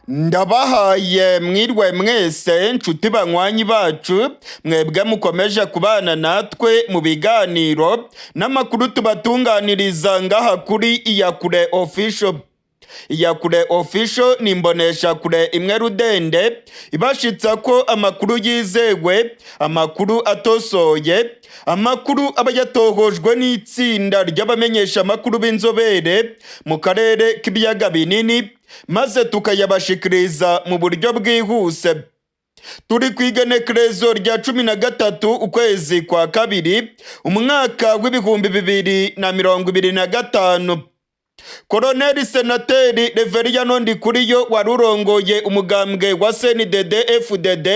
Ndabahaye mwirwe mwese nshuti banywanyi bacu mwebwe mukomeje kubana natwe mu biganiro n'amakuru tubatunganiriza ngaha kuri Iyakure Official. Iyakure Official ni imbonesha kure imwe rudende ibashitsa ko amakuru yizewe, amakuru atosoye, amakuru aba yatohojwe n'itsinda ry'abamenyesha amakuru b'inzobere mu karere k'ibiyaga binini maze tukayabashikiriza mu buryo bwihuse. Turi kwigenekerezo rya 13 ukwezi kwa kabiri umwaka w'ibihumbi 2025. Koloneli Senateri Reveriyano Ndikuriyo warurongoye umugambwe wa CNDD-FDD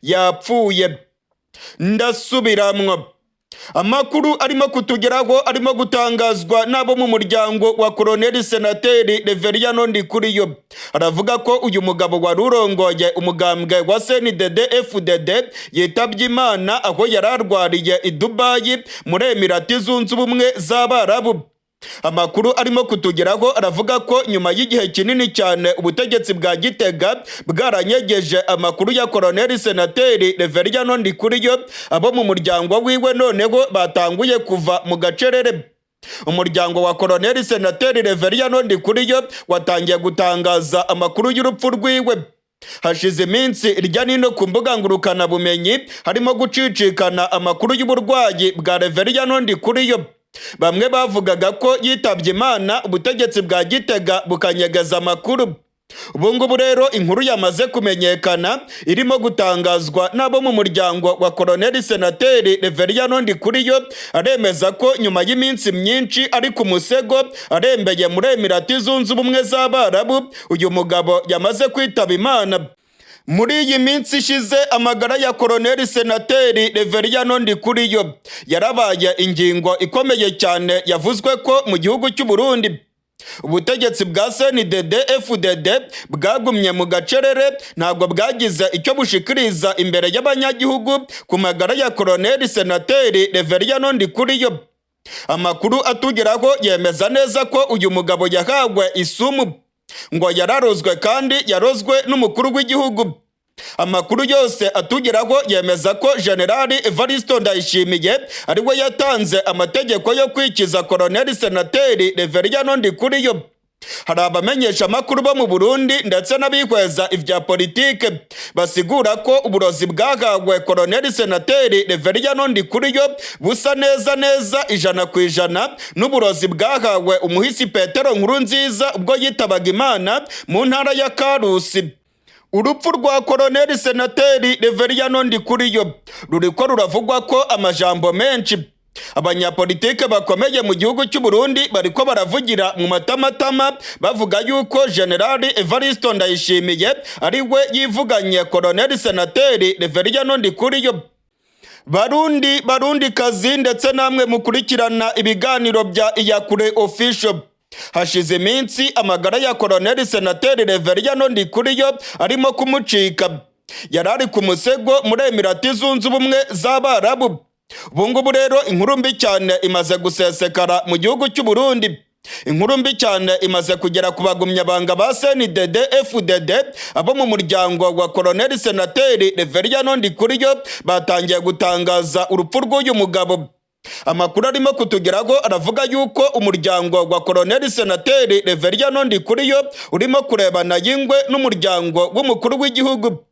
yapfuye. Ndasubiramwo. Amakuru arimo kutugeraho arimo gutangazwa nabo mu muryango wa Koloneli Senateri Reveriyano Ndikuriyo. Aravuga ko uyu mugabo warurongoye umugambwe wa CNDD-FDD yitabye Imana aho yararwariye i Dubai muri Emirati Zunze Ubumwe z'Abarabu. Amakuru arimo kutugeraho aravuga ko nyuma y'igihe kinini cyane ubutegetsi bwa Gitega bwaranyegeje amakuru ya Koloneli Senateri Reveriyano Ndikuriyo, abo mu muryango wiwe noneho batanguye kuva mu gacerere. Umuryango wa Koloneli Senateri Reveriyano Ndikuriyo watangiye gutangaza amakuru y'urupfu rwiwe. Hashize iminsi irya nino ku mbuga ngurukana bumenyi harimo gucicikana amakuru y'uburwayi bwa Reveriyano Ndikuriyo. Bamwe bavugaga ko yitabye Imana, ubutegetsi bwa Gitega bukanyegeza amakuru. Ubu ngubu rero inkuru yamaze kumenyekana irimo gutangazwa nabo mu muryango wa Koloneli Senateri Reveriyano Ndikuriyo, aremeza ko nyuma y'iminsi myinshi ari ku musego arembeye muri Emirati Zunze Ubumwe z'Abarabu uyu mugabo yamaze kwitaba Imana. Muri iyi minsi ishize amagara ya Koloneli Senateri Reveriyano Ndikuriyo yarabaye ingingo ikomeye cyane yavuzwe ko mu gihugu cy'u Burundi. Ubutegetsi bwa CNDD-FDD bwagumye mu gacerere, ntabwo bwagize icyo bushikiriza imbere y'abanyagihugu ku magara ya Koloneli Senateri Reveriyano Ndikuriyo. Amakuru atugeraho yemeza neza ko uyu mugabo yahawe isumu, ngo yararozwe kandi yarozwe n'umukuru w'igihugu. Amakuru yose atugeraho yemeza ko Generali Evariste Ndayishimiye ariwe yatanze amategeko yo kwikiza Koloneli Senateri Reveriyano Ndikuriyo. Hari abamenyesha amakuru bo mu Burundi ndetse n'abihweza ivya politike basigura ko uburozi bwahawe Koloneli Senateri Reveriyano Ndikuriyo busa neza 100% n'uburozi bwahawe umuhisi Petero Nkurunziza ubwo yitabaga Imana mu ntara ya Karusi. Urupfu rwa Koloneli Senateri Reveriyano Ndikuriyo ruriko ruravugwa ko amajambo menshi. Abanyapolitike bakomeye mu gihugu cy'u Burundi bariko baravugira mu matamatama bavuga yuko Generali Evariste Ndayishimiye ariwe yivuganye Koloneli Senateri Reveriyano Ndikuriyo. Barundi kazi ndetse namwe mukurikirana ibiganiro bya Iyakure Official. Hashize iminsi amagara ya Koloneli Senateri Reveriyano Ndikuriyo arimo kumucika. Yarari ku musego muri Emirati Zunze Ubumwe z'Abarabu. Ubu ngubu rero inkuru mbi cyane imaze gusesekara mu gihugu cy'u Burundi. Inkuru mbi cyane imaze kugera ku bagumyabanga ba CNDD-FDD, abo mu muryango wa Koloneli Senateri Reveriyano Ndikuriyo batangiye gutangaza urupfu rw'uyu mugabo. Amakuru arimo kutugeraho aravuga yuko umuryango wa Koloneli Senateri Reveriyano Ndikuriyo urimo kurebana yingwe n'umuryango w'umukuru w'igihugu.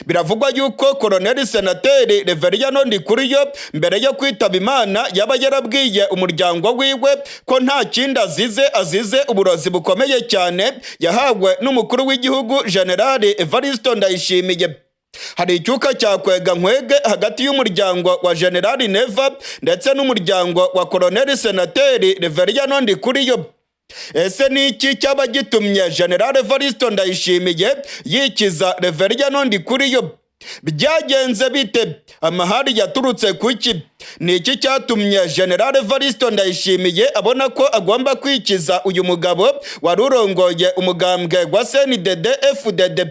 Biravugwa yuko Koloneli Senateri Reveriyano Ndikuriyo mbere yo kwitaba Imana yaba yarabwiye umuryango wiwe ko nta kindi azize uburozi bukomeye cyane yahawe n'umukuru w'igihugu Generali Evariste Ndayishimiye. Hari icyuka cyakwega nkwege hagati y'umuryango wa Generali Neva ndetse n'umuryango wa Koloneli Senateri Reveriyano Ndikuriyo. Ese ni iki cyaba gitumye General Evariste Ndayishimiye yikiza Reveriyano Ndikuriyo? Byagenze bite? Amahari yaturutse kuki? Ni iki cyatumye General Evariste Ndayishimiye abona ko agomba kwikiza uyu mugabo warurongoye umugambwe wa CNDD-FDD?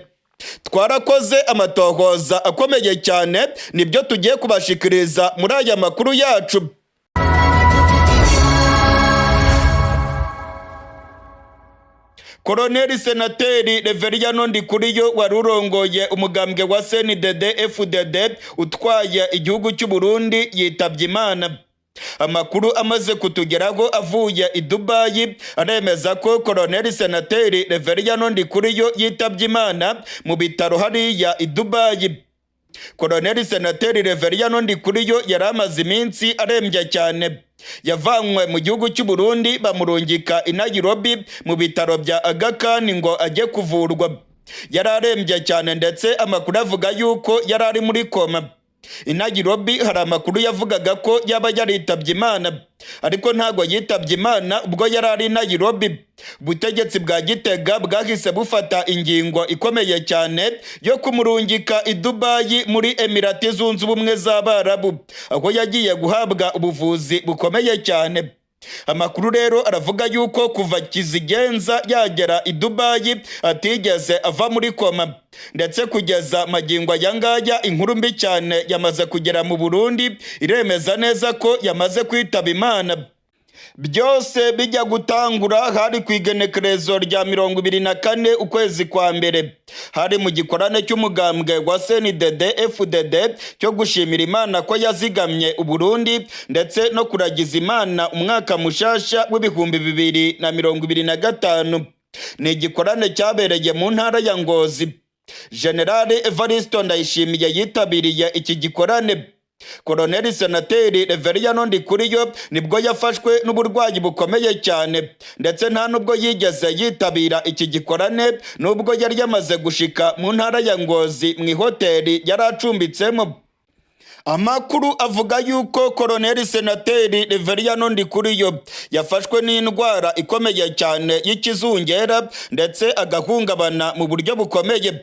Twarakoze amatohoza akomeye cyane, nibyo tugiye kubashikiriza muri aya makuru yacu. Koloneli Senateri Reveriyano Ndikuriyo wari urongoye umugambwe wa CNDD FDD utwaye igihugu cy'u Burundi yitabye Imana. Amakuru amaze kutugeraho avuye i Dubai aremeza ko Koloneli Senateri Reveriyano Ndikuriyo yitabye Imana mu bitaro hariya i Dubai. Koloneli Senateri Reveriyano Ndikuriyo yari amaze iminsi arembye cyane. Yavanywe mu gihugu cy'u Burundi bamurungika i Nairobi mu bitaro bya Aga Khan ngo ajye kuvurwa. Yari arembye cyane ndetse amakuru avuga yuko yari ari muri koma. I Nairobi hari amakuru yavugaga ko yaba yaritabye Imana, ariko ntago yitabye Imana ubwo yari ari i Nairobi. Ubutegetsi bwa Gitega bwahise bufata ingingo ikomeye cyane yo kumurungika i Dubai muri Emirati Zunze Ubumwe z'Abarabu, aho yagiye guhabwa ubuvuzi bukomeye cyane. Amakuru rero aravuga yuko kuva Kizigenza yagera i Dubai atigeze ava muri koma, ndetse kugeza magingo aya ngaya inkuru mbi cyane yamaze kugera mu Burundi iremeza neza ko yamaze kwitaba Imana. Byose bijya gutangura hari ku igenekerezo rya 24 ukwezi kwa mbere, hari mu gikorane cy'umugambwe wa CNDD FDD cyo gushimira Imana ko yazigamye u Burundi ndetse no kuragiza Imana umwaka mushasha w'ibihumbi 2025. Ni igikorane cyabereye mu ntara ya Ngozi. General Evariste Ndayishimiye yitabiriye iki gikorane. Koloneli Senateri Reveriyano Ndikuriyo nibwo yafashwe n'uburwayi bukomeye cyane, ndetse nta nubwo yigeze yitabira iki gikorane nubwo yari yamaze gushika mu ntara ya Ngozi mu hoteli yari acumbitsemo. Amakuru avuga yuko Koloneli Senateri Reveriyano Ndikuriyo yafashwe n'indwara ikomeye cyane y'ikizungera ndetse agahungabana mu buryo bukomeye.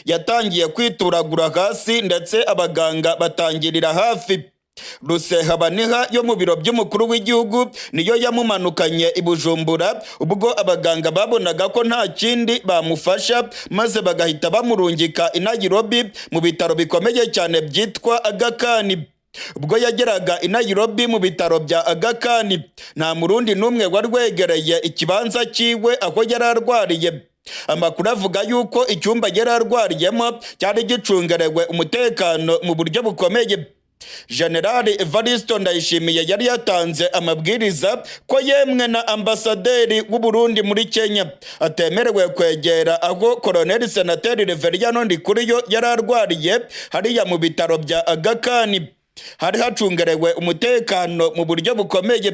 Yatangiye kwituragura hasi ndetse abaganga batangirira hafi. Rusehabaniha yo mu biro by'umukuru w'igihugu niyo yamumanukanye i Bujumbura ubwo abaganga babonaga ko nta kindi bamufasha, maze bagahita bamurungika i Nairobi mu bitaro bikomeye cyane byitwa Aga Khan. Ubwo yageraga i Nairobi mu bitaro bya Aga Khan, nta murundi n'umwe wari wegereye ikibanza cyiwe aho yari arwariye. Amakuru avuga yuko icyumba yari arwariyemo cyari gicungerewe umutekano mu buryo bukomeye. General Evariste Ndayishimiye yari yatanze amabwiriza ko yemwe na ambasaderi w'u Burundi muri Kenya atemerewe kwegera aho Koloneli Senateri Reveriyano Ndikuriyo yari arwariye hariya mu bitaro bya Aga Khan. Hari hacungerewe umutekano mu buryo bukomeye.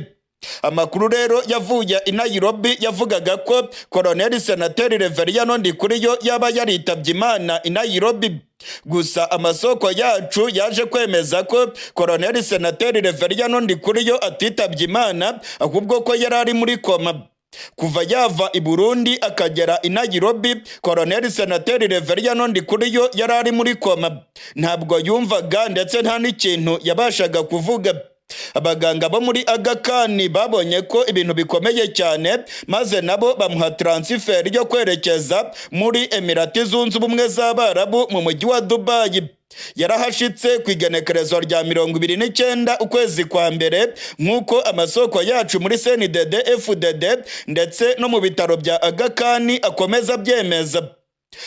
Amakuru rero yavuye i Nairobi yavugaga ko Koloneli Senateri Reveriyano Ndikuriyo yaba yaritabye Imana i Nairobi. Gusa amasoko yacu yaje kwemeza ko Koloneli Senateri Reveriyano Ndikuriyo atitabye Imana ahubwo ko yari ari muri koma. Kuva yava i Burundi akagera i Nairobi, Koloneli Senateri Reveriyano Ndikuriyo yari ari muri koma. Ntabwo yumvaga ndetse nta n'ikintu yabashaga kuvuga. Abaganga bo muri Aga Khan babonye ko ibintu bikomeye cyane, maze nabo bamuha transfer yo kwerekeza muri Emirati Zunze Ubumwe z'Abarabu mu mujyi wa Dubai. Yarahashitse ku igenekerezo rya 29 ukwezi kwa mbere nk'uko amasoko yacu muri CNDD FDD ndetse no mu bitaro bya Aga Khan akomeza byemeza.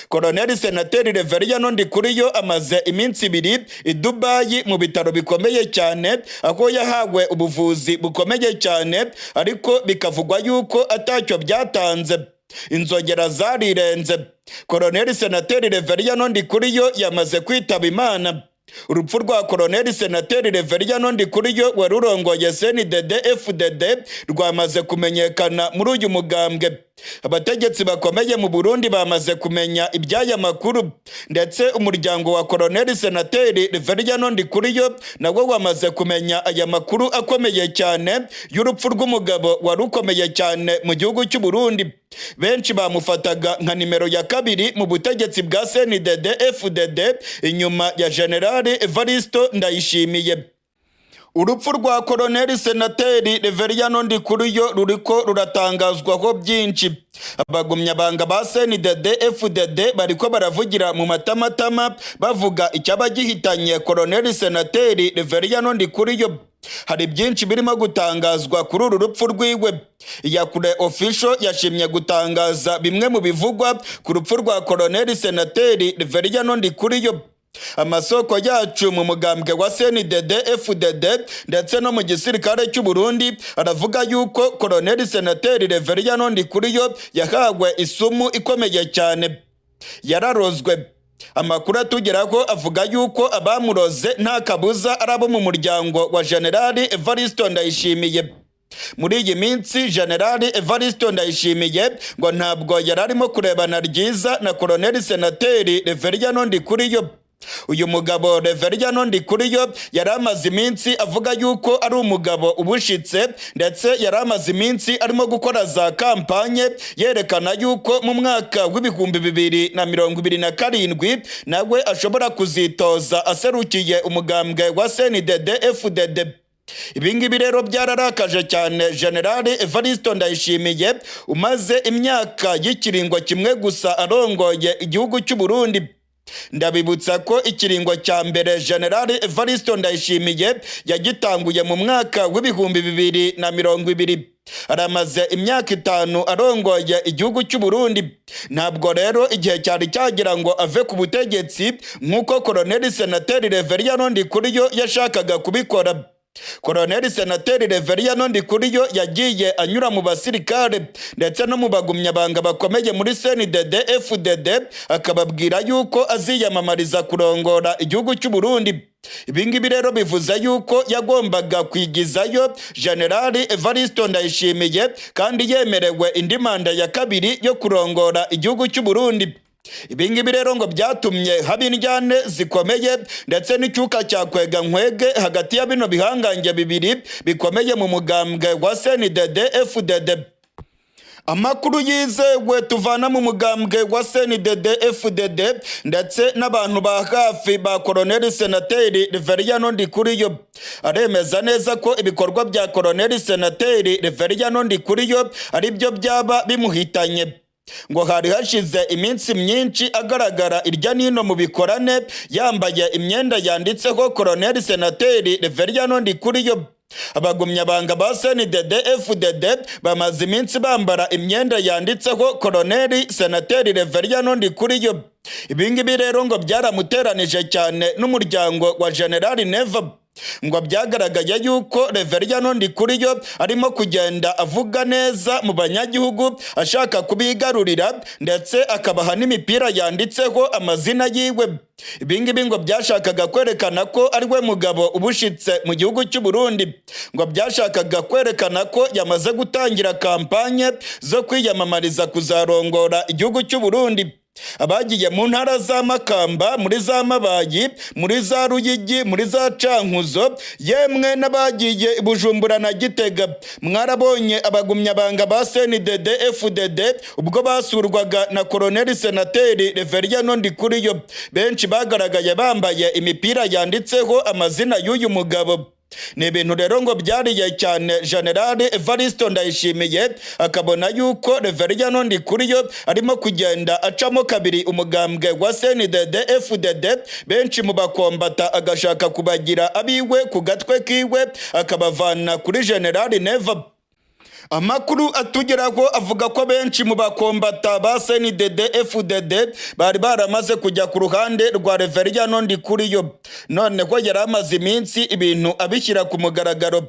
Koloneli Senateri Reveriyano Ndikuriyo amaze iminsi 2 i Dubai mu bitaro bikomeye cyane aho yahawe ubuvuzi bukomeye cyane, ariko bikavugwa yuko atacyo byatanze. Inzogera zarirenze. Koloneli Senateri Reveriyano Ndikuriyo yamaze kwitaba Imana. Urupfu rwa Koloneli Senateri Reveriyano Ndikuriyo wari urongoye CNDD FDD rwamaze kumenyekana muri uyu mugambwe. Abategetsi bakomeye mu Burundi bamaze kumenya iby'aya makuru, ndetse umuryango wa Koloneli Senateri Reveriyano Ndikuriyo nawo wamaze kumenya aya makuru akomeye cyane y'urupfu rw'umugabo wari ukomeye cyane mu gihugu cy'u Burundi. Benshi bamufataga nka nimero ya 2 mu butegetsi bwa CNDD FDD inyuma ya General Evariste Ndayishimiye. Urupfu rwa Koloneli Senateri Reveriyano Ndikuriyo ruriko ruratangazwaho byinshi. Abagumyabanga ba CNDD FDD bariko baravugira mu matamatama bavuga icyaba gihitanye Koloneli Senateri Reveriyano Ndikuriyo. hari byinshi birimo gutangazwa kuri uru rupfu rwiwe. Iyakure Official yashimye gutangaza bimwe mu bivugwa ku rupfu rwa Koloneli Senateri Reveriyano Ndikuriyo. Amasoko yacu mu mugambwe wa CNDD-FDD ndetse no mu gisirikare cy'u Burundi aravuga yuko Koloneli Senateri Reveriyano Ndikuriyo yahawe isumu ikomeye cyane, yararozwe. Amakuru atugeraho avuga yuko abamuroze nta kabuza ari abo mu muryango wa Generali Evariste Ndayishimiye. Muri iyi minsi Generali Evariste Ndayishimiye ngo ntabwo yari arimo kurebana ryiza na Koloneli Senateri Reveriyano Ndikuriyo. Uyu mugabo Reveriyano Ndikuriyo yari amaze iminsi avuga yuko ari umugabo ubushitse, ndetse yari amaze iminsi arimo gukora za kampanye yerekana yuko mu mwaka w'ibihumbi 2027 nawe ashobora kuzitoza aserukiye umugambwe wa CNDD-FDD. Ibingibi rero byararakaje cyane Generali Evariste Ndayishimiye umaze imyaka y'ikiringo kimwe gusa arongoye igihugu cy'u Burundi. Ndabibutsa ko ikiringo cya mbere Generali Evariste Ndayishimiye yagitanguye mu mwaka w'ibihumbi 2020. Aramaze imyaka 5 arongoye igihugu cy'u Burundi. Ntabwo rero igihe cyari cyagira ngo ave ku butegetsi nk'uko Koloneli Senateri Reveriyano Ndikuriyo yashakaga kubikora. Koloneli Senateri Reveriyano Ndikuriyo yagiye anyura mu basirikare ndetse no mu bagumyabanga bakomeye muri CNDD-FDD akababwira yuko aziyamamariza kurongora igihugu cy'u Burundi. Ibingibi rero bivuze yuko yagombaga kwigizayo Generali Evariste Ndayishimiye kandi yemerewe indi manda ya kabiri yo kurongora igihugu cy'u Burundi. Ibingibi rero ngo byatumye haba indyane zikomeye ndetse n'icyuka cya kwega nkwege hagati ya bino bihangange bibiri bikomeye mu mugambwe wa CNDD-FDD. Amakuru yizewe tuvana mu mugambwe wa CNDD-FDD ndetse n'abantu ba hafi ba Koloneli Senateri Reveriyano Ndikuriyo aremeza neza ko ibikorwa bya Koloneli Senateri Reveriyano Ndikuriyo ari byo byaba bimuhitanye. Ngo hari hashize iminsi myinshi agaragara irya nino mu bikorane yambaye imyenda yanditseho Koloneli Senateri Reveriyano Ndikuriyo. Abagumyabanga ba CNDD-FDD bamaze iminsi bambara imyenda yanditseho Koloneli Senateri Reveriyano Ndikuriyo. Ibingibi rero ngo byaramuteranije cyane n'umuryango wa Generali Neva. Ngo byagaragaye yuko Reveriyano Ndikuriyo arimo kugenda avuga neza mu banyagihugu ashaka kubigarurira ndetse akabaha n'imipira yanditseho amazina yiwe. Ibingibi ngo byashakaga kwerekana ko ari we mugabo ubushitse mu gihugu cy'u Burundi. Ngo byashakaga kwerekana ko yamaze gutangira kampanye zo kwiyamamariza kuzarongora igihugu cy'u Burundi. Abagiye mu ntara za Makamba, muri za Mabayi, muri za Ruyigi, muri za Cankuzo, yemwe n'abagiye Bujumbura na Gitega, mwarabonye abagumyabanga ba CNDD-FDD ubwo basurwaga na Koloneli Senateri Reveriyano Ndikuriyo. Benshi bagaragaye bambaye imipira yanditseho amazina y'uyu mugabo. Ni ibintu rero ngo byariye cyane Generali Evariste Ndayishimiye akabona yuko Reveriyano Ndikuriyo arimo kugenda acamo kabiri umugambwe wa CNDD-FDD. Benshi mu bakombata agashaka kubagira abiwe ku gatwe kiwe akabavana kuri Generali Neva. Amakuru atugeraho avuga ko benshi mu bakombata ba CNDD-FDD bari baramaze kujya ku ruhande rwa Reveriyano Ndikuriyo. Noneho yari amaze iminsi ibintu abishyira ku mugaragaro.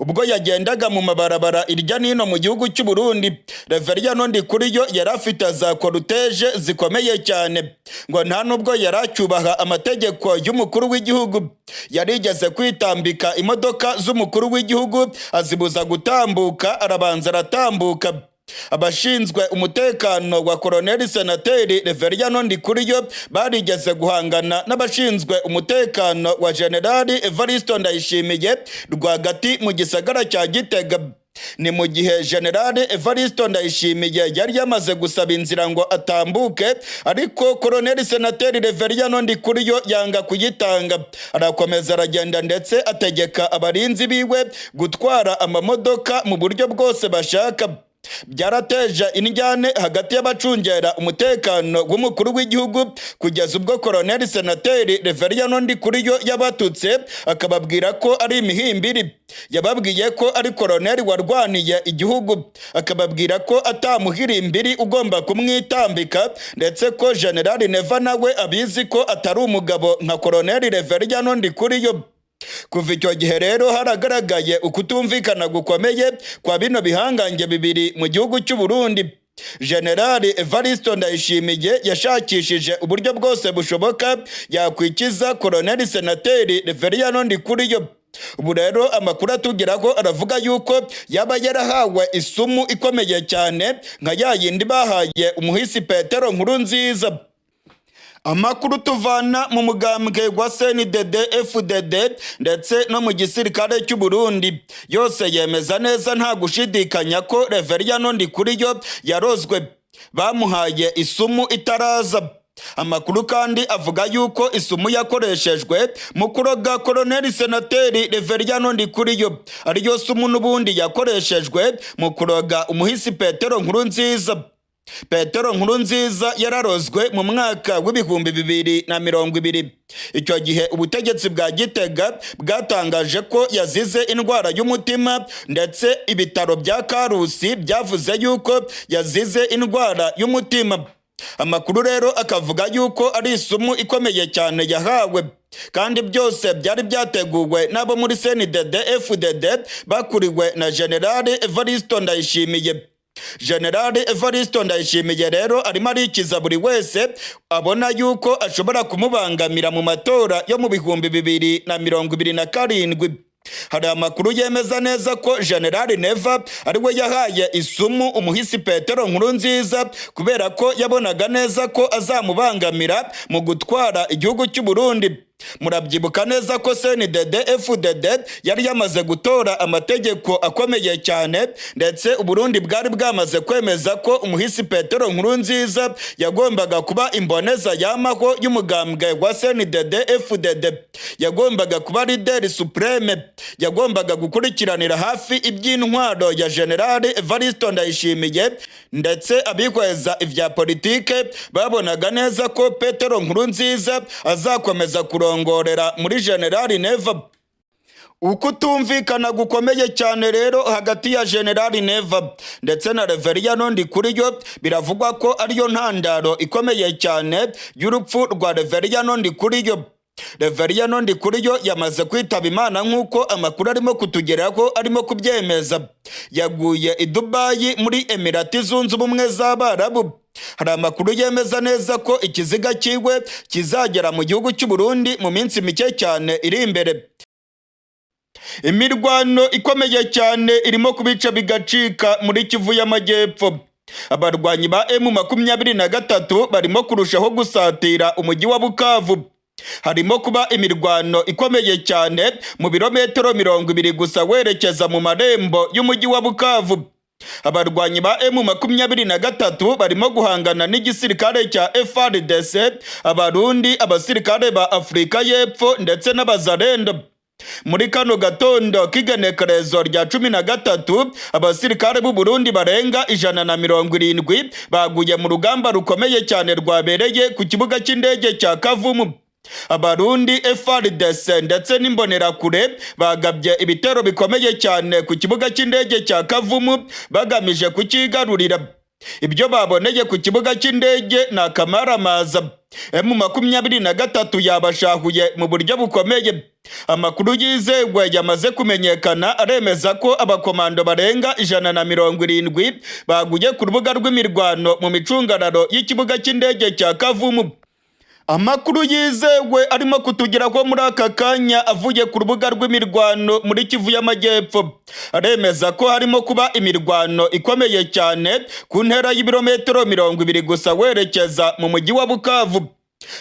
Ubwo yagendaga mu mabarabara irya nino mu gihugu cy'u Burundi, Reveriyano Ndikuriyo yari afite za koruteje zikomeye cyane. Ngo nta nubwo yari acyubaha amategeko y'umukuru w'igihugu. Yarigeze kwitambika imodoka z'umukuru w'igihugu azibuza gutambuka, arabanza aratambuka. Abashinzwe umutekano wa Koloneli Senateri Reveriyano Ndikuriyo barigeze guhangana n'abashinzwe umutekano wa Generali Evariste Ndayishimiye rwagati mu gisagara cya Gitega. Ni mu gihe Generali Evariste Ndayishimiye yari yamaze gusaba inzira ngo atambuke, ariko Koloneli Senateri Reveriyano Ndikuriyo yanga kuyitanga. Arakomeza aragenda ndetse ategeka abarinzi biwe gutwara amamodoka mu buryo bwose bashaka. byarateje injyane hagati y'abacungera umutekano w'umukuru w'igihugu kugeza ubwo Koloneli Senateri Reveriyano Ndikuriyo yabatutse akababwira ko ari imihimbiri. Yababwiye ko ari koloneli warwaniye igihugu, akababwira ko atamuhirimbiri ugomba kumwitambika, ndetse ko General Neva nawe abizi ko atari umugabo nka Koloneli Reveriyano Ndikuriyo. Kuva icyo gihe rero haragaragaye ukutumvikana gukomeye kwa bino bihangange bibiri mu gihugu cy'u Burundi. General Evariste Ndayishimiye yashakishije uburyo bwose bushoboka yakwikiza Koloneli Senateri Reveriyano Ndikuriyo. Ubu rero amakuru atugeraho aravuga yuko yaba yarahawe isumu ikomeye cyane nka ya yindi bahaye umuhisi Petero Nkurunziza. Amakuru tuvana mu mugambwe wa CNDD-FDD ndetse no mu gisirikare cy'u Burundi yose yemeza neza nta gushidikanya ko Reveriyano Ndikuriyo yarozwe, bamuhaye isumu itaraza. Amakuru kandi avuga yuko isumu yakoreshejwe mu kuroga Koloneli Senateri Reveriyano Ndikuriyo ariyo sumu n'ubundi yakoreshejwe mu kuroga umuhisi Petero Nkurunziza. Petero Nkurunziza yararozwe mu mwaka w'ibihumbi 2020. Icyo gihe ubutegetsi bwa Gitega bwatangaje ko yazize indwara y'umutima, ndetse ibitaro bya Karusi byavuze yuko yazize indwara y'umutima. Amakuru rero akavuga yuko ari isumu ikomeye cyane yahawe, kandi byose byari byateguwe n'abo muri CNDD-FDD bakuriwe na General Evariste Ndayishimiye. General Evariste Ndayishimiye rero arimo arikiza buri wese abona yuko ashobora kumubangamira mu matora yo mu bihumbi 2027. Hari amakuru yemeza neza ko General Neva ariwe yahaye isumu umuhisi Petero Nkurunziza kubera ko yabonaga neza ko azamubangamira mu gutwara igihugu cy'u Burundi. Murabyibuka neza ko CNDD-FDD yari yamaze gutora amategeko akomeye cyane, ndetse Uburundi bwari bwamaze kwemeza ko umuhisi Petero Nkurunziza yagombaga kuba imboneza yamaho y'umugambwe wa CNDD-FDD, yagombaga kuba leader supreme, yagombaga gukurikiranira hafi iby'intwaro ya General Evariste Ndayishimiye, ndetse abihweza ivya politike babonaga neza ko Petero Nkurunziza azakomeza kurongorera muri General Neva. Ukutumvikana gukomeye cyane rero hagati ya General Neva ndetse na Reveriyano Ndikuriyo biravugwa ko ariyo ntandaro ikomeye cyane y'urupfu rwa Reveriyano Ndikuriyo. Reveriyano Ndikuriyo yamaze kwitaba Imana nk'uko amakuru arimo kutugeraho arimo kubyemeza. Yaguye i Dubai muri Emirati Zunze Ubumwe z'Abarabu. Hari amakuru yemeza neza ko ikiziga cyiwe kizagera mu gihugu cy'u Burundi mu minsi mike cyane iri imbere. Imirwano ikomeye cyane irimo kubica bigacika muri Kivu y'Amajyepfo. Abarwanyi ba M23 barimo kurushaho gusatira umujyi wa Bukavu. Harimo kuba imirwano ikomeye cyane mu birometero 20 gusa werekeza mu marembo y'umujyi wa Bukavu. Abarwanyi ba M23 barimo guhangana n'igisirikare cya FARDC, Abarundi, abasirikare ba Afrika y'Epfo ndetse n'abazarendo. Muri kano gatondo k'igenekerezo rya 13 abasirikare b'u Burundi barenga 170 baguye mu rugamba rukomeye cyane rwabereye ku kibuga cy'indege cya Kavumu. Abarundi, FARDC ndetse n'imbonerakure bagabye ibitero bikomeye cyane ku kibuga cy'indege cya Kavumu bagamije kukigarurira. Ibyo baboneye ku kibuga cy'indege na kamaramaza. M23 yabashahuye mu buryo bukomeye. Amakuru yizewe yamaze kumenyekana aremeza ko abakomando barenga 170 baguye ku rubuga rw'imirwano mu micungararo y'ikibuga cy'indege cya Kavumu. Amakuru yizewe arimo kutugeraho muri aka kanya avuye ku rubuga rw'imirwano muri Kivu y'Amajyepfo aremeza ko harimo kuba imirwano ikomeye cyane ku ntera y'ibirometero 20 gusa werekeza mu mujyi wa Bukavu.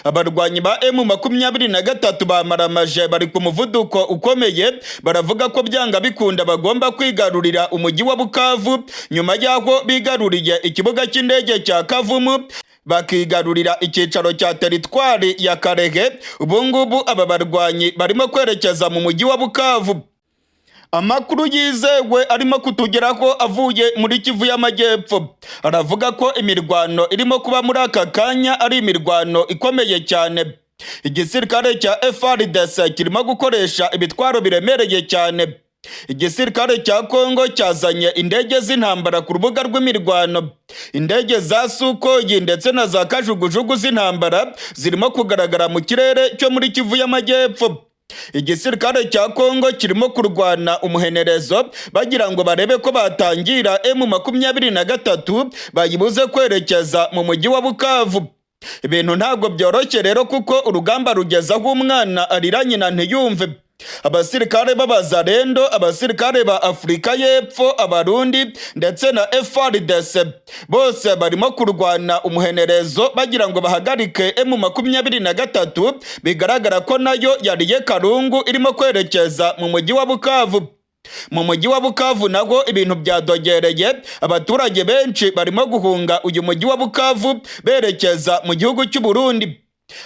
Abarwanyi ba M23 bamaramaje bari ku muvuduko ukomeye, baravuga ko byanga bikunda bagomba kwigarurira umujyi wa Bukavu nyuma y'aho bigaruriye ikibuga cy'indege cya Kavumu bakigarurira icyicaro cya teritwari ya Karehe. Ubungubu aba barwanyi barimo kwerekeza mu mujyi wa Bukavu. Amakuru yizewe arimo kutugeraho avuye muri Kivu y'Amajyepfo aravuga ko imirwano irimo kuba muri aka kanya ari imirwano ikomeye cyane. Igisirikare cya FARDC kirimo gukoresha ibitwaro biremereye cyane. Igisirikare cya Kongo cyazanye indege z'intambara ku rubuga rw'imirwano. Indege za Sukoyi ndetse na za kajugujugu z'intambara zirimo kugaragara mu kirere cyo muri Kivu y'Amajyepfo. Igisirikare cya Kongo kirimo kurwana umuhenerezo bagira ngo barebe ko batangira M23 bayibuze kwerekeza mu mujyi wa Bukavu. Ibintu ntabwo byoroshye rero kuko urugamba rugeza aho umwana arira nyina ntiyumve. Abasirikare b'Abazarendo, abasirikare ba Afurika y'Epfo, Abarundi ndetse na FARDC bose barimo kurwana umuhenerezo bagira ngo bahagarike M23, bigaragara ko nayo yariye karungu irimo kwerekeza mu mujyi wa Bukavu. Mu mujyi wa Bukavu naho ibintu byadogereye, abaturage benshi barimo guhunga uyu mujyi wa Bukavu berekeza mu gihugu cy'u Burundi.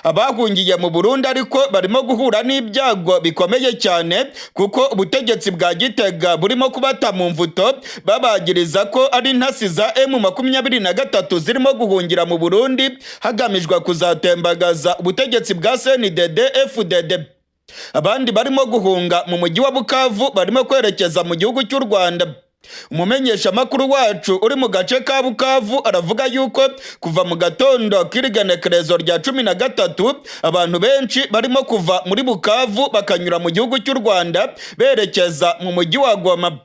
Abahungiye mu Burundi ariko barimo guhura n'ibyago bikomeye cyane kuko ubutegetsi bwa Gitega burimo kubata mu mvuto babagiriza ko ari intasi za M23 zirimo guhungira mu Burundi hagamijwe kuzatembagaza ubutegetsi bwa CNDD-FDD. Abandi barimo guhunga mu mujyi wa Bukavu barimo kwerekeza mu gihugu cy'u Rwanda. Umumenyesha makuru wacu uri mu gace ka Bukavu aravuga yuko kuva mu gatondo k'irigenekerezo rya 13 abantu benshi barimo kuva muri Bukavu bakanyura mu gihugu cy'u Rwanda berekeza mu mujyi wa Goma.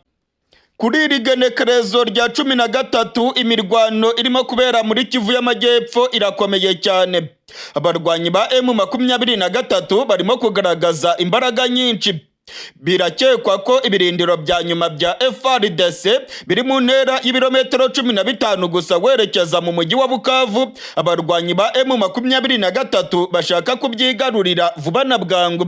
Kuri irigenekerezo rya 13 imirwano irimo kubera muri Kivu y'Amajyepfo irakomeye cyane. Abarwanyi ba M23 barimo kugaragaza imbaraga nyinshi. Birakekwa ko ibirindiro bya nyuma bya FARDC biri mu ntera y'ibirometero 15 gusa werekeza mu mujyi wa Bukavu. Abarwanyi ba M23 bashaka kubyigarurira vuba na bwangu.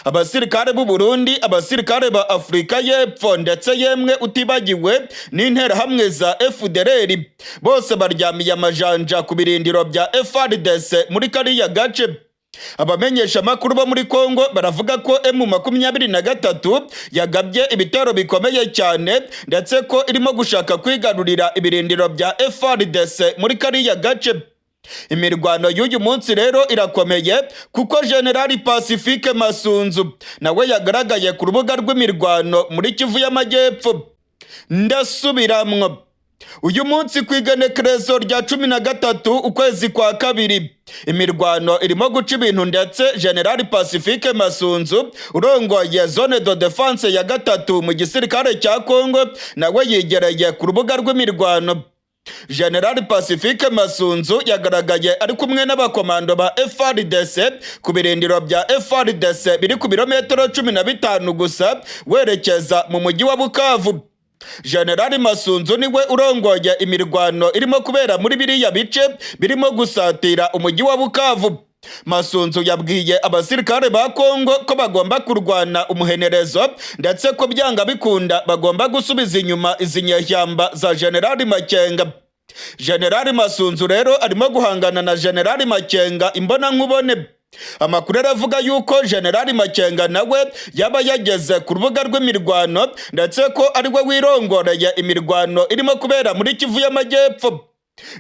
Abasirikare b'u Burundi, abasirikare ba Afurika y'Epfo ndetse yemwe utibagiwe n'intera hamwe za FDLR bose baryamiye amajanja ku birindiro bya FARDC muri kariya gace. Abamenyesha makuru bo muri Kongo baravuga ko M23 yagabye ibitero bikomeye cyane ndetse ko irimo gushaka kwigarurira ibirindiro bya FARDC muri kariya gace. Imirwano y'uyu munsi rero irakomeye kuko General Pacifique Masunzu nawe yagaragaye ku rubuga rw'imirwano muri Kivu y'Amajyepfo. Ndasubiramwo, uyu munsi ku igenekerezo rya 13 ukwezi kwa kabiri imirwano irimo guca ibintu ndetse General Pacifique Masunzu urongoye zone de defense ya 3 mu gisirikare cya Kongo nawe yegereye ku rubuga rw'imirwano. General Pacifique Masunzu yagaragaye ari kumwe n'abakomando ba FARDC ku birindiro bya FARDC biri ku birometero 15 gusa werekeza mu mujyi wa Bukavu. General Masunzu niwe urongoye imirwano irimo kubera muri biriya bice birimo gusatira umujyi wa Bukavu. Masunzu yabwiye abasirikare ba Kongo ko bagomba kurwana umuhenerezo ndetse ko byanga bikunda bagomba gusubiza inyuma izi nyeshyamba za General Makenga. General Masunzu rero arimo guhangana na General Makenga imbona nkubone. Amakuru aravuga yuko General Makenga nawe yaba yageze ku rubuga rw'imirwano ndetse ko ariwe wirongoreye imirwano irimo kubera muri Kivu y'Amajyepfo.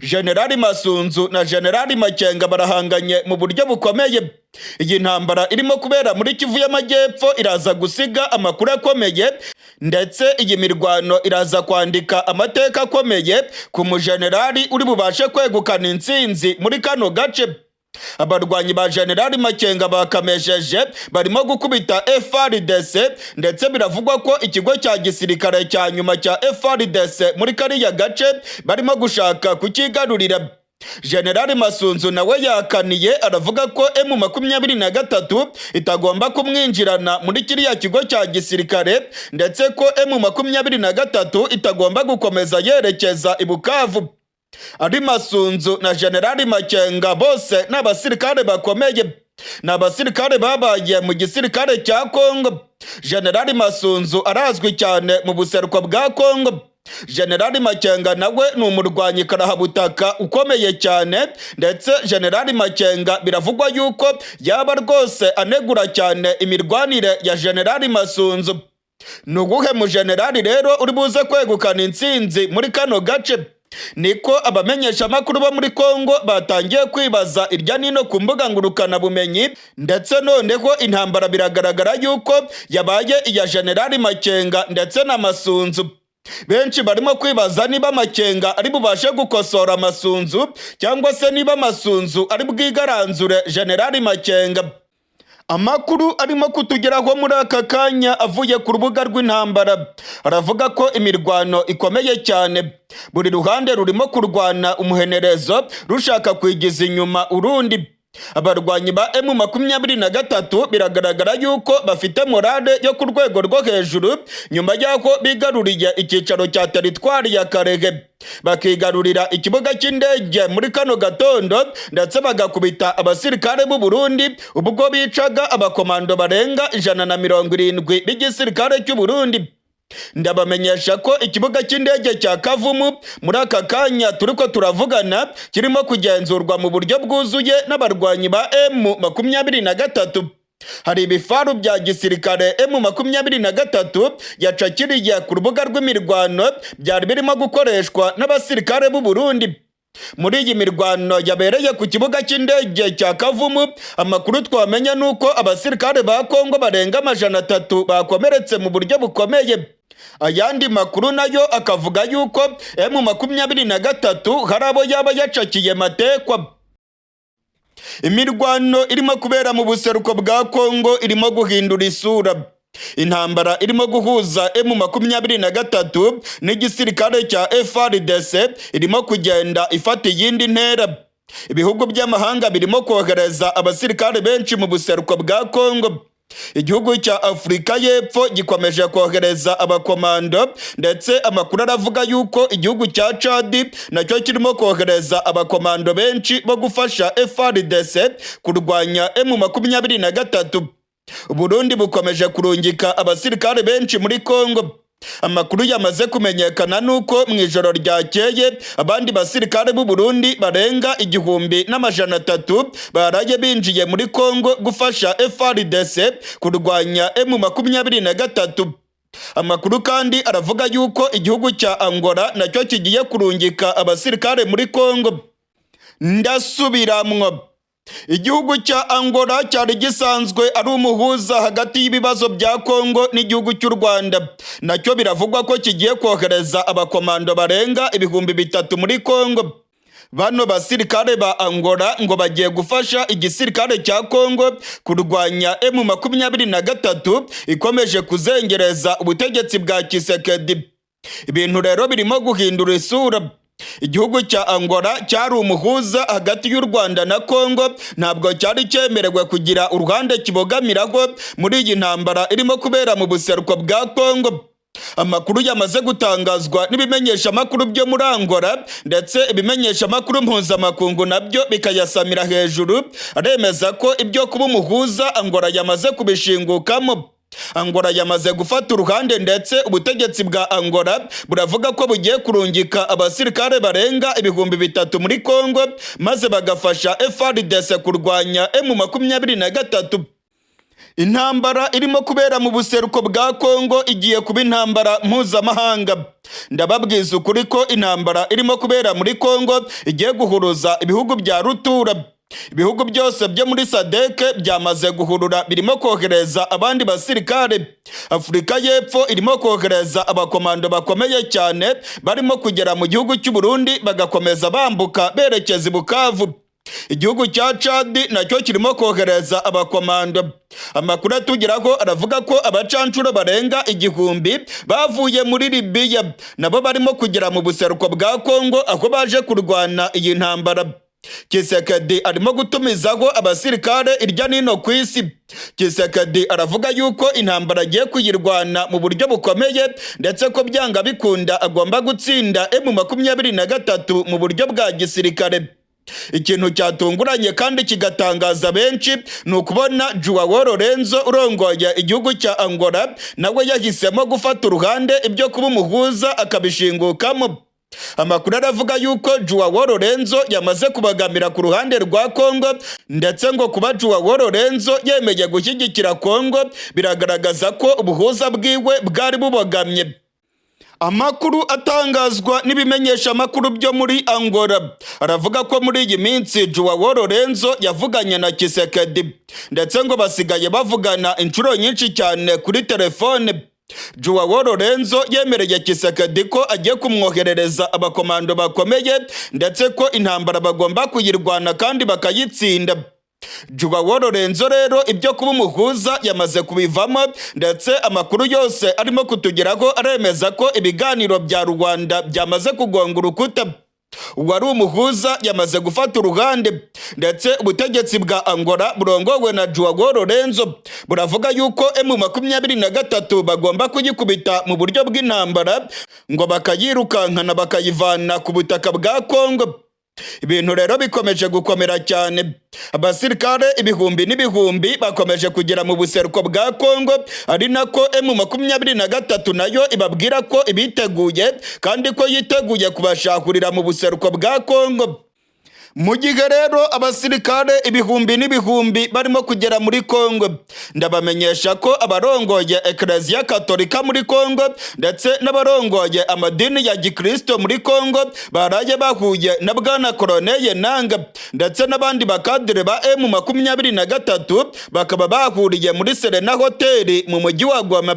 General Masunzu na General Makenga barahanganye mu buryo bukomeye. Iyi ntambara irimo kubera muri Kivu y'Amajyepfo iraza gusiga amakuru akomeye ndetse iyi mirwano iraza kwandika amateka akomeye ku mujenerali uri bubashe kwegukana intsinzi muri kano gace. Abarwanyi ba General Makenga bakamejeje barimo gukubita FARDC ndetse biravugwa ko ikigo cya gisirikare cya nyuma cya FARDC muri kariya gace barimo gushaka kukigarurira. General Masunzu nawe yakaniye aravuga ko M23 itagomba kumwinjirana muri kiriya kigo cya gisirikare ndetse ko M23 itagomba gukomeza yerekeza i Bukavu. Ari Masunzu na General Makenga bose n'abasirikare bakomeye, n'abasirikare babaye mu gisirikare cya Kongo. General Masunzu arazwi cyane mu buseruko bwa Kongo. General Makenga nawe ni umurwanyi karahabutaka ukomeye cyane ndetse General Makenga biravugwa yuko yaba rwose anegura cyane imirwanire ya General Masunzu. ni uwuhe mujenerali rero uri buze kwegukana intsinzi muri kano gace? Niko abamenyeshamakuru bo muri Kongo batangiye kwibaza irya nino ku mbuga ngurukanabumenyi, ndetse noneho intambara biragaragara yuko yabaye iya Generali Makenga ndetse na Masunzu. Benshi barimo kwibaza niba Makenga ari bubashe gukosora Masunzu cyangwa se niba Masunzu ari bwigaranzure Generali Makenga. Amakuru arimo kutugeraho muri aka kanya avuye ku rubuga rw'intambara aravuga ko imirwano ikomeye cyane, buri ruhande rurimo kurwana umuhenerezo rushaka kwigiza inyuma urundi. Abarwanyi ba M23 biragaragara yuko bafite morale yo ku rwego rwo hejuru nyuma y'aho bigaruriye icyicaro cya teritwari ya Karehe, bakigarurira ikibuga cy'indege muri kano gatondo, ndetse bagakubita abasirikare b'u Burundi ubwo bicaga abakomando barenga 170 b'igisirikare cy'u Burundi. Ndabamenyesha ko ikibuga cy'indege cya Kavumu muri aka kanya turiko turavugana kirimo kugenzurwa mu buryo bwuzuye n'abarwanyi ba M23. Hari ibifaru bya gisirikare M23 yacakiriye ku rubuga rw'imirwano byari birimo gukoreshwa n'abasirikare b'u Burundi. Muri iyi mirwano yabereye ku kibuga cy'indege cya Kavumu, amakuru twamenya nuko abasirikare ba Kongo barenga 300 bakomeretse mu buryo bukomeye. Ayandi makuru nayo akavuga yuko M23 hari abo yaba yacakiye matekwa. Imirwano irimo kubera mu buseruko bwa Kongo irimo guhindura isura. Intambara irimo guhuza M23 n'igisirikare cya FARDC irimo kugenda ifata iyindi ntera. Ibihugu by'amahanga birimo kohereza abasirikare benshi mu buseruko bwa Kongo. Igihugu cya Afurika y'Epfo gikomeje kohereza abakomando, ndetse amakuru aravuga yuko igihugu cya Chad nacyo kirimo kohereza abakomando benshi bo gufasha FARDC kurwanya M23. Burundi bukomeje kurungika abasirikare benshi muri Kongo. Amakuru yamaze kumenyekana nuko mu ijoro ryakeye abandi basirikare b'u Burundi barenga 1,300 baraye binjiye muri Kongo gufasha FARDC kurwanya M23. Amakuru kandi aravuga yuko igihugu cya Angola nacyo kigiye kurungika abasirikare muri Kongo. Ndasubiramwo, igihugu cya Angola cyari gisanzwe ari umuhuza hagati y'ibibazo bya Kongo n'igihugu cy'u Rwanda, nacyo biravugwa ko kigiye kohereza abakomando barenga 3,000 muri Kongo. Bano basirikare ba Angola ngo bagiye gufasha igisirikare cya Kongo kurwanya M23 ikomeje kuzengereza ubutegetsi bwa Tshisekedi. Ibintu rero birimo guhindura isura. Igihugu cya Angola cyari umuhuza hagati y'u Rwanda na Kongo, ntabwo cyari cyemerewe kugira uruhande kibogamiraho muri iyi ntambara irimo kubera mu buseruko bwa Kongo. Amakuru yamaze gutangazwa n'ibimenyesha makuru byo muri Angola, ndetse ibimenyesha makuru mpuzamakungu nabyo bikayasamira hejuru, aremeza ko ibyo kuba umuhuza Angola yamaze kubishingukamo. Angola yamaze gufata uruhande, ndetse ubutegetsi bwa Angola buravuga ko bugiye kurungika abasirikare barenga 3,000 muri Kongo maze bagafasha FARDC kurwanya M23. Intambara irimo kubera mu buseruko bwa Kongo igiye kuba intambara mpuzamahanga. Ndababwiza ukuri ko intambara irimo kubera muri Kongo igiye guhuruza ibihugu bya rutura. Ibihugu byose byo muri SADC byamaze guhurura, birimo kohereza abandi basirikare. Afurika y'Epfo irimo kohereza abakomando bakomeye cyane barimo kugera mu gihugu cy'u Burundi bagakomeza bambuka berekeza i Bukavu. Igihugu cya Chad nacyo kirimo kohereza abakomando. Amakuru atugeraho aravuga ko abacancuro barenga 1,000 bavuye muri Libya nabo barimo kugera mu buseruko bwa Kongo aho baje kurwana iyi ntambara. Tshisekedi arimo gutumizaho abasirikare irya nino ku isi. Tshisekedi aravuga yuko intambara agiye kuyirwana mu buryo bukomeye, ndetse ko byanga bikunda agomba gutsinda M23 mu buryo bwa gisirikare. Ikintu cyatunguranye kandi kigatangaza benshi ni ukubona Joao Lorenzo urongoye igihugu cya Angola nawe yahisemo gufata uruhande ibyo kuba umuhuza akabishingukamo. Amakuru aravuga yuko Joao Lorenzo yamaze kubagamira ku ruhande rwa Kongo, ndetse ngo kuba Joao Lorenzo yemeye gushyigikira Kongo biragaragaza ko ubuhuza bwiwe bwari bubogamye. Amakuru atangazwa n'ibimenyesha amakuru byo muri Angola aravuga ko muri iyi minsi Joao Lorenzo yavuganye na Tshisekedi, ndetse ngo basigaye bavugana inshuro nyinshi cyane kuri telefone. Joao Lorenzo yemereye Tshisekedi ko agiye kumwoherereza abakomando bakomeye, ndetse ko intambara bagomba kuyirwana kandi bakayitsinda. Joao Lorenzo rero ibyo kuba umuhuza yamaze kubivamo, ndetse amakuru yose arimo kutugeraho aremeza ko ibiganiro bya Rwanda byamaze kugonga urukuta. Uwari umuhuza yamaze gufata uruhande, ndetse ubutegetsi bwa Angola burongowe na Joao Lorenzo buravuga yuko M23 bagomba kuyikubita mu buryo bw'intambara, ngo bakayirukankana bakayivana ku butaka bwa Kongo. Ibintu rero bikomeje gukomera cyane. Abasirikare ibihumbi n'ibihumbi bakomeje kugera mu buseruko bwa Kongo, ari nako M23 nayo ibabwira ko ibiteguye kandi ko yiteguye kubashahurira mu buseruko bwa Kongo. Mu gihe rero abasirikare ibihumbi n'ibihumbi barimo kugera muri Kongo, ndabamenyesha ko abarongoye Eklezia Katolika muri Kongo ndetse n'abarongoye amadini ya Gikristo muri Kongo baraye bahuye na Bwana Corneille Nangaa ndetse n'abandi bakadire ba M23 bakaba bahuriye muri Serena Hotel mu mujyi wa Goma.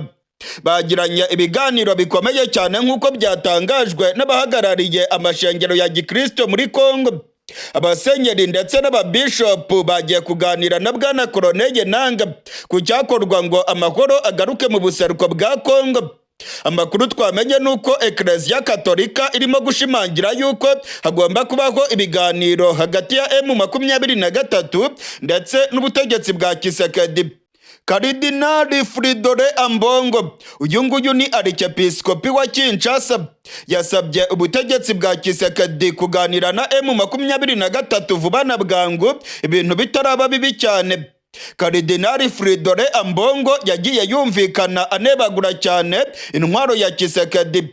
Bagiranye ibiganiro bikomeye cyane nk'uko byatangajwe n'abahagarariye amashengero ya Gikristo muri Kongo. Abasenyeri ndetse n'ababishopu bagiye kuganira na Bwana Corneille Nangaa ku cyakorwa ngo amahoro agaruke mu buseruko bwa Kongo. Amakuru twamenye nuko Eklezia Katolika irimo gushimangira yuko hagomba kubaho ibiganiro hagati ya M23 ndetse n'ubutegetsi bwa Tshisekedi. Karidinali Fridolin Ambongo, uyu nguyu ni arikepiskopi wa Kinshasa, yasabye ubutegetsi bwa Tshisekedi kuganira na M23 vuba na bwangu ibintu bitaraba bibi cyane. Karidinali Fridolin Ambongo yagiye yumvikana anebagura cyane intwaro ya Tshisekedi.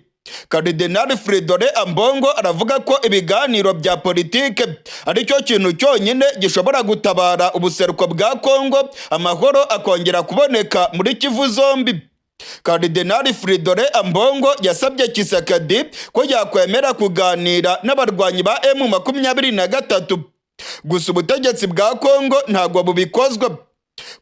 Karidinali Fridolin Ambongo aravuga ko ibiganiro bya politike ari cyo kintu cyonyine gishobora gutabara ubuseruko bwa Kongo, amahoro akongera kuboneka muri Kivu zombi. Karidinali Fridolin Ambongo yasabye Tshisekedi ko yakwemera kuganira n'abarwanyi ba M23. Gusa ubutegetsi bwa Kongo ntabwo bubikozwa.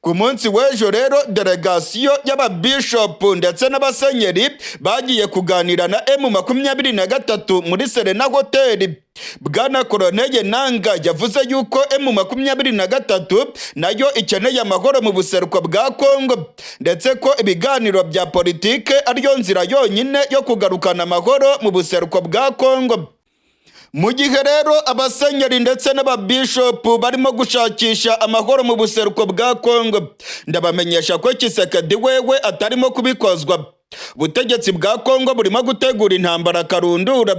Ku munsi w'ejo rero delegasiyo y'ababishopu ndetse n'abasenyeri bagiye kuganira na M23 muri Serena Hotel. Bwana Corneille Nangaa yavuze yuko M23 nayo ikeneye amahoro mu buseruko bwa Kongo, ndetse ko ibiganiro bya politike ariyo nzira yonyine yo kugarukana amahoro mu buseruko bwa Kongo. Mu gihe rero abasenyeri ndetse n'ababishopu barimo gushakisha amahoro mu buseruko bwa Kongo, ndabamenyesha ko Tshisekedi wewe atarimo kubikozwa. Ubutegetsi bwa Kongo burimo gutegura intambara karundura.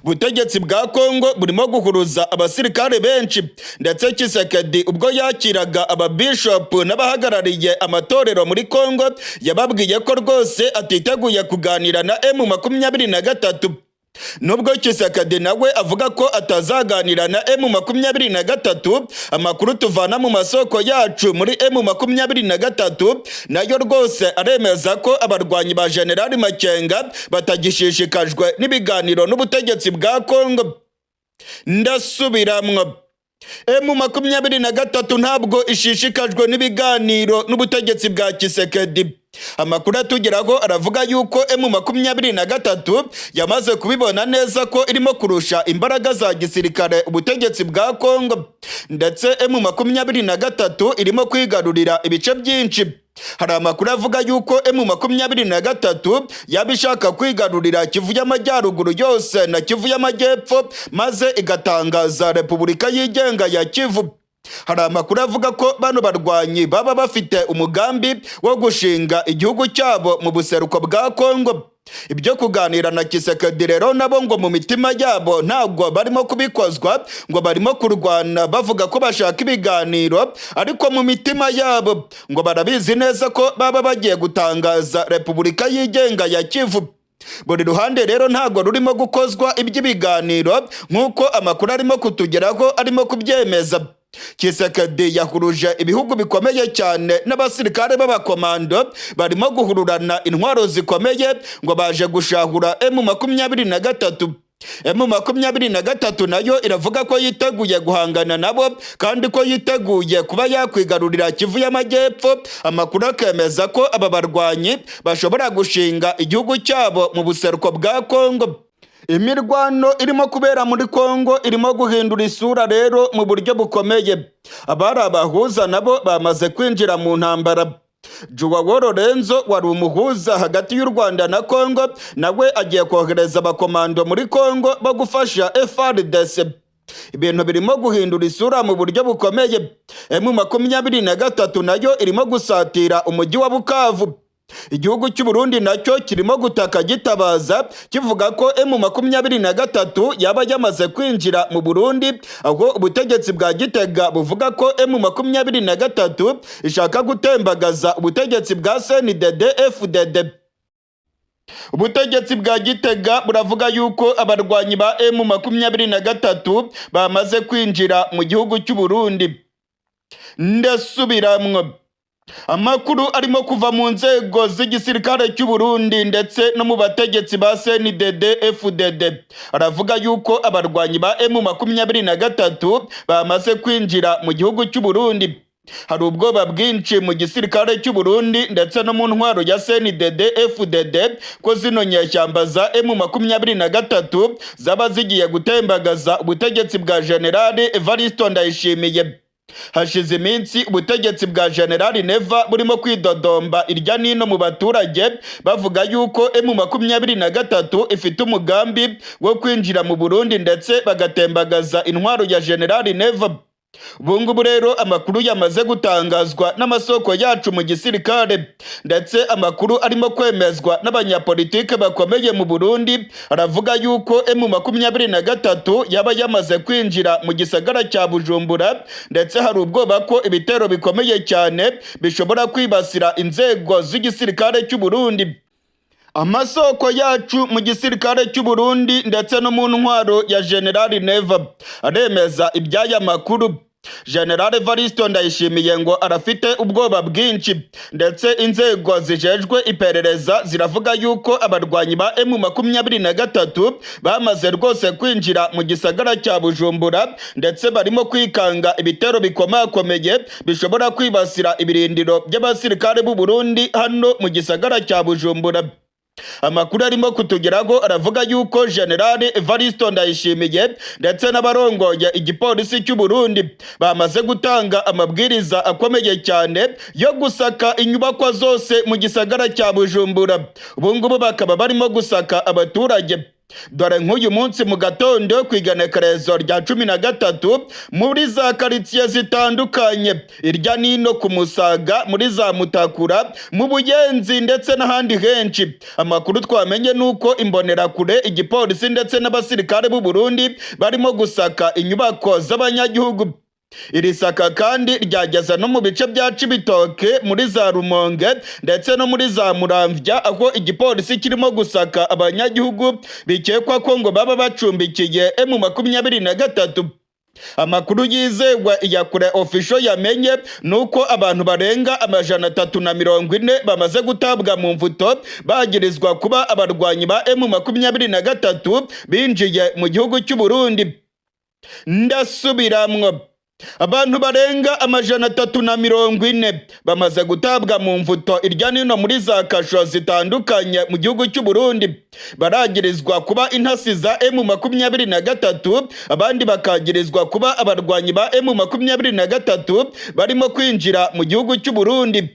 Ubutegetsi bwa Kongo burimo guhuruza abasirikare benshi, ndetse Tshisekedi ubwo yakiraga ababishopu n'abahagarariye amatorero muri Kongo yababwiye ko rwose atiteguye kuganira na M23. Nubwo Tshisekedi nawe avuga ko atazaganira na M23, amakuru tuvana mu masoko yacu muri M23 nayo rwose aremeza ko abarwanyi ba General Makenga batagishishikajwe n'ibiganiro n'ubutegetsi bwa Kongo. Ndasubiramwo, M23 ntabwo ishishikajwe n'ibiganiro n'ubutegetsi bwa Tshisekedi. Amakuru atugeraho aravuga yuko M23 yamaze kubibona neza ko irimo kurusha imbaraga za gisirikare ubutegetsi bwa Kongo, ndetse M23 irimo kwigarurira ibice byinshi. Hari amakuru avuga yuko M23 yaba ishaka kwigarurira Kivu y'Amajyaruguru yose na Kivu y'Amajyepfo maze igatangaza Repubulika yigenga ya Kivu. Hari amakuru avuga ko bano barwanyi baba bafite umugambi wo gushinga igihugu cyabo mu buseruko bwa Kongo. Ibyo kuganira na Tshisekedi rero nabo ngo mu mitima yabo ntabwo barimo kubikozwa, ngo barimo kurwana bavuga ko bashaka ibiganiro, ariko mu mitima yabo ngo barabizi neza ko baba bagiye gutangaza Repubulika yigenga ya Kivu. buri ruhande rero ntago rurimo gukozwa iby'ibiganiro nk'uko amakuru arimo kutugeraho arimo kubyemeza. Tshisekedi yahuruje ibihugu bikomeye cyane n'abasirikare b'abakomando barimo guhururana intwaro zikomeye ngo baje gushahura M23. M23 nayo iravuga ko yiteguye guhangana nabo kandi ko yiteguye kuba yakwigarurira Kivu y'Amajyepfo. Amakuru akemeza ko aba barwanyi bashobora gushinga igihugu cyabo mu buseruko bwa Kongo. Imirwano irimo kubera muri Kongo irimo guhindura isura rero mu buryo bukomeye. Abari abahuza nabo bamaze kwinjira mu ntambara. Joao Lorenzo wari umuhuza hagati y'u Rwanda na Kongo nawe agiye kohereza abakomando muri Kongo bo gufasha FARDC. Ibintu birimo guhindura isura mu buryo bukomeye. M23 nayo irimo gusatira umujyi wa Bukavu. Igihugu cy'u Burundi nacyo kirimo gutaka gitabaza kivuga ko M23 yaba yamaze kwinjira mu Burundi, aho ubutegetsi bwa Gitega buvuga ko M23 ishaka gutembagaza ubutegetsi bwa CNDD-FDD. Ubutegetsi bwa Gitega buravuga yuko abarwanyi ba M23 bamaze kwinjira mu gihugu cy'u Burundi. Ndasubiramwo, amakuru arimo kuva mu nzego z'igisirikare cy'u Burundi ndetse no mu bategetsi ba CNDD-FDD aravuga yuko abarwanyi ba M23 bamaze kwinjira mu gihugu cy'u Burundi. Hari ubwoba bwinshi mu gisirikare cy'u Burundi ndetse no mu ntwaro ya CNDD-FDD ko zino nyeshyamba za M23 zaba zigiye gutembagaza ubutegetsi bwa General Evariste Ndayishimiye. Hashize iminsi ubutegetsi bwa General Neva burimo kwidodomba irya nino mu baturage bavuga yuko M23 ifite umugambi wo kwinjira mu Burundi ndetse bagatembagaza intwaro ya General Neva. Ubungubu rero amakuru yamaze gutangazwa n'amasoko yacu mu gisirikare ndetse amakuru arimo kwemezwa n'abanyapolitike bakomeye mu Burundi aravuga yuko M23 yaba yamaze kwinjira mu gisagara cya Bujumbura ndetse hari ubwoba ko ibitero bikomeye cyane bishobora kwibasira inzego z'igisirikare cy'u Burundi. Amasoko yacu mu gisirikare cy'u Burundi ndetse no mu ntwaro ya General Neva aremeza iby'aya makuru. General Evariste Ndayishimiye ngo arafite ubwoba bwinshi ndetse inzego zijejwe iperereza ziravuga yuko abarwanyi ba M23 bamaze rwose kwinjira mu gisagara cya Bujumbura ndetse barimo kwikanga ibitero bikomakomeye bishobora kwibasira ibirindiro by'abasirikare b'u Burundi hano mu gisagara cya Bujumbura. Amakuru arimo kutugeraho aravuga yuko General Evariste Ndayishimiye ndetse n'abarongoye igipolisi cy'u Burundi bamaze gutanga amabwiriza akomeye cyane yo gusaka inyubako zose mu gisagara cya Bujumbura. Ubungubu bakaba barimo gusaka abaturage. Dore nk'uyu munsi mu gatondo ku igenekerezo rya 13 muri za karitsiye zitandukanye irya nino ku Musaga, muri za Mutakura, mu Buyenzi ndetse n'ahandi henshi. Amakuru twamenye nuko imbonerakure, igipolisi ndetse n'abasirikare b'u Burundi barimo gusaka inyubako z'abanyagihugu. Iri saka kandi ryageza no mu bice bya Cibitoke, muri za Rumonge ndetse no muri za Muramvya, aho igipolisi kirimo gusaka abanyagihugu bikekwa ko ngo baba bacumbikiye M23. Amakuru yizewe iya Kure Official yamenye nuko abantu barenga 340 bamaze gutabwa mu mvuto bagirizwa kuba abarwanyi ba M23 binjiye mu gihugu cy'u Burundi. Ndasubiramwo, abantu barenga 340 bamaze gutabwa mu mvuto irya nino muri za kasho zitandukanye mu gihugu cy'u Burundi. Baragirizwa kuba intasi za M23, abandi bakagirizwa kuba abarwanyi ba M23 barimo kwinjira mu gihugu cy'u Burundi.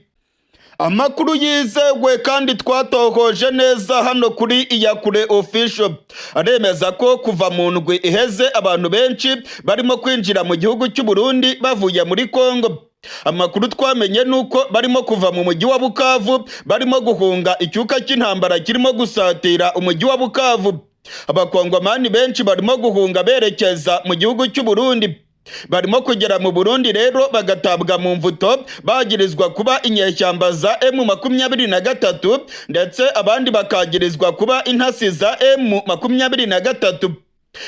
Amakuru yizewe kandi twatohoje neza hano kuri iya Kure Official aremeza ko kuva mu ndwi iheze abantu benshi barimo kwinjira mu gihugu cy'u Burundi bavuye muri Kongo. Amakuru twamenye nuko barimo kuva mu mujyi wa Bukavu barimo guhunga icyuka cy'intambara kirimo gusatira umujyi wa Bukavu. Abakongomani benshi barimo guhunga berekeza mu gihugu cy'u Burundi. barimo kugera mu Burundi rero bagatabwa mu mvuto bagirizwa kuba inyeshyamba za M23 ndetse abandi bakagirizwa kuba intasi za M23.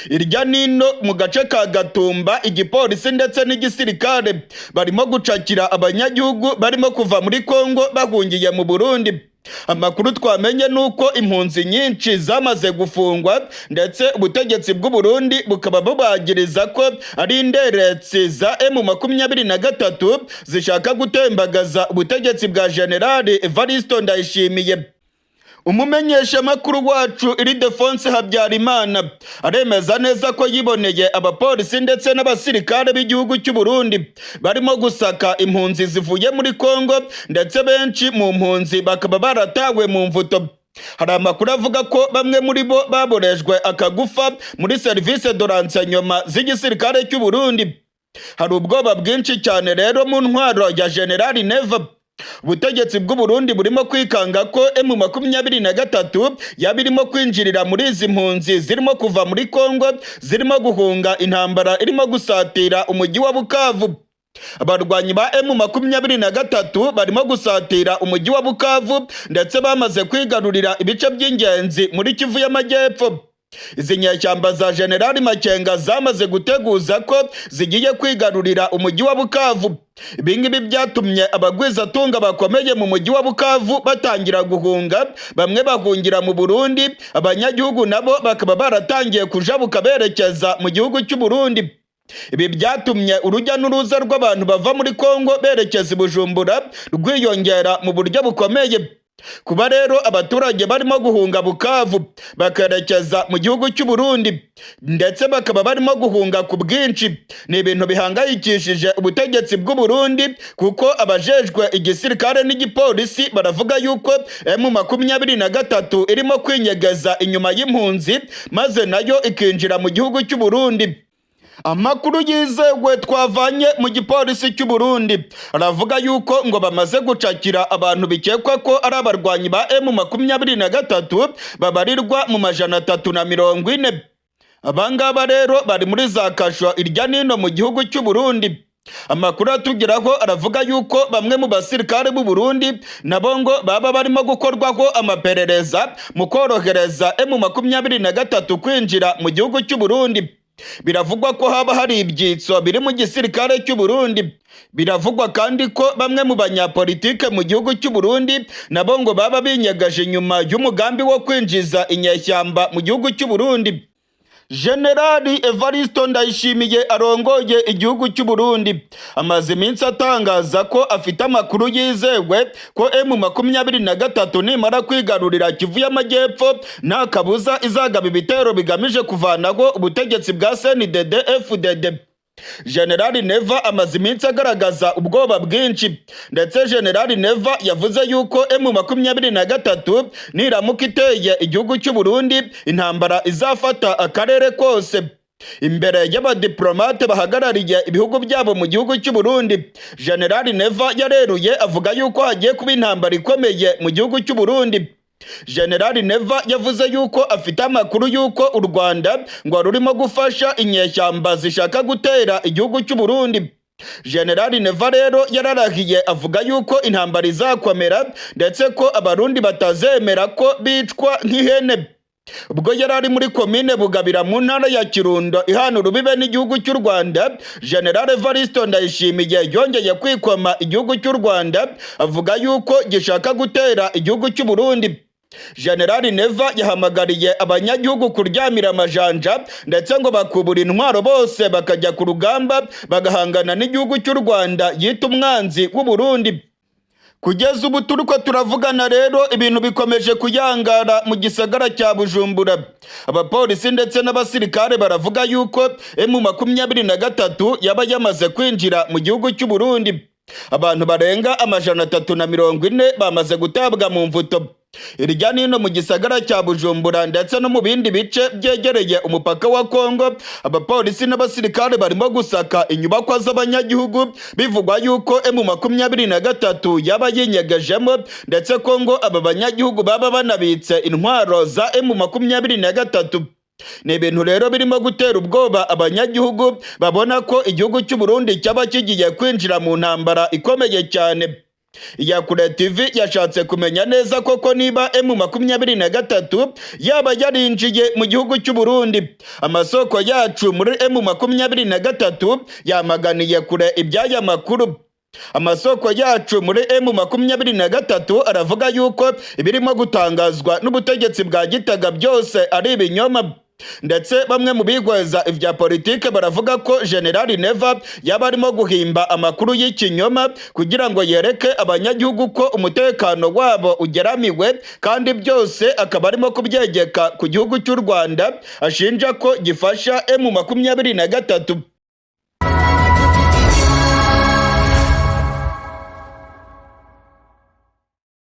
Irya nino mu gace ka Gatumba igipolisi ndetse n'igisirikare barimo gucakira abanyagihugu barimo kuva muri Kongo bahungiye mu Burundi. Amakuru twamenye nuko impunzi nyinshi zamaze gufungwa ndetse ubutegetsi bw'u Burundi bukaba bubagiriza ko ari inderetsi za M23 zishaka gutembagaza ubutegetsi bwa General Evariste Ndayishimiye. Umumenyesha makuru wacu Ildefonse Habyarimana aremeza neza ko yiboneye abapolisi ndetse n'abasirikare b'igihugu cy'u Burundi barimo gusaka impunzi zivuye muri Kongo ndetse benshi mu mpunzi bakaba baratawe mu mvuto. Hari amakuru avuga ko bamwe muri bo baborejwe akagufa muri service de renseignement z'igisirikare cy'u Burundi. Hari ubwoba bwinshi cyane rero mu ntwaro ya General Neva. Ubutegetsi bw'u Burundi burimo kwikanga ko M23 yabirimo kwinjirira muri izi mpunzi zirimo kuva muri Kongo zirimo guhunga intambara irimo gusatira umujyi wa Bukavu. Abarwanyi ba M23 barimo gusatira umujyi wa Bukavu ndetse bamaze kwigarurira ibice by'ingenzi muri Kivu y'Amajyepfo. Izi nyeshyamba za General Makenga zamaze guteguza ko zigiye kwigarurira umujyi wa Bukavu. Ibingibi byatumye abagwizatunga bakomeye mu mujyi wa Bukavu batangira guhunga, bamwe bahungira mu Burundi, abanyagihugu nabo bakaba baratangiye kujabuka berekeza mu gihugu cy'u Burundi. Ibi byatumye urujya n'uruza rw'abantu bava muri Kongo berekeza i Bujumbura rwiyongera mu buryo bukomeye. Kuba rero abaturage barimo guhunga Bukavu bakerekeza mu gihugu cy'u Burundi ndetse bakaba barimo guhunga ku bwinshi ni ibintu bihangayikishije ubutegetsi bw'u Burundi, kuko abajejwe igisirikare n'igipolisi baravuga yuko M23 irimo kwinyegeza inyuma y'impunzi maze nayo ikinjira mu gihugu cy'u Burundi. Amakuru yizewe twavanye mu gipolisi cy'u Burundi aravuga yuko ngo bamaze gucakira abantu bikekwa ko ari abarwanyi ba M23 babarirwa mu 340. Abangaba rero bari muri za kasho irya nino mu gihugu cy'u Burundi. Amakuru atugeraho aravuga yuko bamwe mu basirikare b'u Burundi nabo ngo baba barimo gukorwaho amaperereza mu korohereza M23 kwinjira mu gihugu cy'u Burundi. Biravugwa ko haba hari ibyitso biri mu gisirikare cy'u Burundi. Biravugwa kandi ko bamwe mu banyapolitike mu gihugu cy'u Burundi nabo ngo baba binyegaje nyuma y'umugambi wo kwinjiza inyeshyamba mu gihugu cy'u Burundi. General Evariste Ndayishimiye arongoye igihugu cy'u Burundi amaze iminsi atangaza ko afite amakuru yizewe ko M23 nimara kwigarurira Kivu y'Amajyepfo nta kabuza izagaba ibitero bigamije kuvanaho ubutegetsi bwa CNDD-FDD. General Neva amaze iminsi agaragaza ubwoba bwinshi ndetse General Neva yavuze yuko M23 niramuka iteye igihugu cy'u Burundi intambara izafata akarere kose. Imbere y'abadiplomate bahagarariye ibihugu byabo mu gihugu cy'u Burundi, General Neva yareruye avuga yuko hagiye kuba intambara ikomeye mu gihugu cy'u Burundi. General Neva yavuze yuko afite amakuru yuko u Rwanda ngo rurimo gufasha inyeshyamba zishaka gutera igihugu cy'u Burundi. General Neva rero yararahiye avuga yuko intambara izakomera ndetse ko abarundi batazemera ko bicwa nk'ihene. Ubwo yari ari muri komine Bugabira mu ntara ya Kirundo ihana urubibe n'igihugu cy'u Rwanda, General Evariste Ndayishimiye yongeye kwikoma igihugu cy'u Rwanda avuga yuko gishaka gutera igihugu cy'u Burundi. General Neva yahamagariye abanyagihugu kuryamira amajanja ndetse ngo bakubura intwaro bose bakajya ku rugamba bagahangana n'igihugu cy'u Rwanda yita umwanzi w'u Burundi. Kugeza ubu turiko turavugana rero ibintu bikomeje kuyangara mu gisagara cya Bujumbura. Abapolisi ndetse n'abasirikare baravuga yuko M23 yaba yamaze kwinjira mu gihugu cy'u Burundi. Abantu barenga 340 bamaze gutabwa mu mvuto. Irya nino mu gisagara cya Bujumbura ndetse no mu bindi bice byegereye umupaka wa Kongo, abapolisi n'abasirikare barimo gusaka inyubakwa z'abanyagihugu bivugwa yuko M23 yaba yinyegejemo ndetse ko ngo aba banyagihugu baba banabitse intwaro za M23. ni ibintu rero birimo gutera ubwoba abanyagihugu babona ko igihugu cy'u Burundi cyaba kigiye kwinjira mu ntambara ikomeye cyane. Iyakure TV yashatse kumenya neza koko niba M23 yaba yarinjiye mu gihugu cy'u Burundi. Amasoko yacu muri M23 yamaganiye kure iby'aya makuru. Amasoko yacu muri M23 aravuga yuko ibirimo gutangazwa n'ubutegetsi bwa Gitega byose ari ibinyoma. Ndetse bamwe mu bigweza ivya politike baravuga ko General Neva yaba arimo guhimba amakuru y'ikinyoma kugira ngo yereke abanyagihugu ko umutekano wabo ugeramiwe, kandi byose akaba arimo kubyegeka ku gihugu cy'u Rwanda ashinja ko gifasha M23.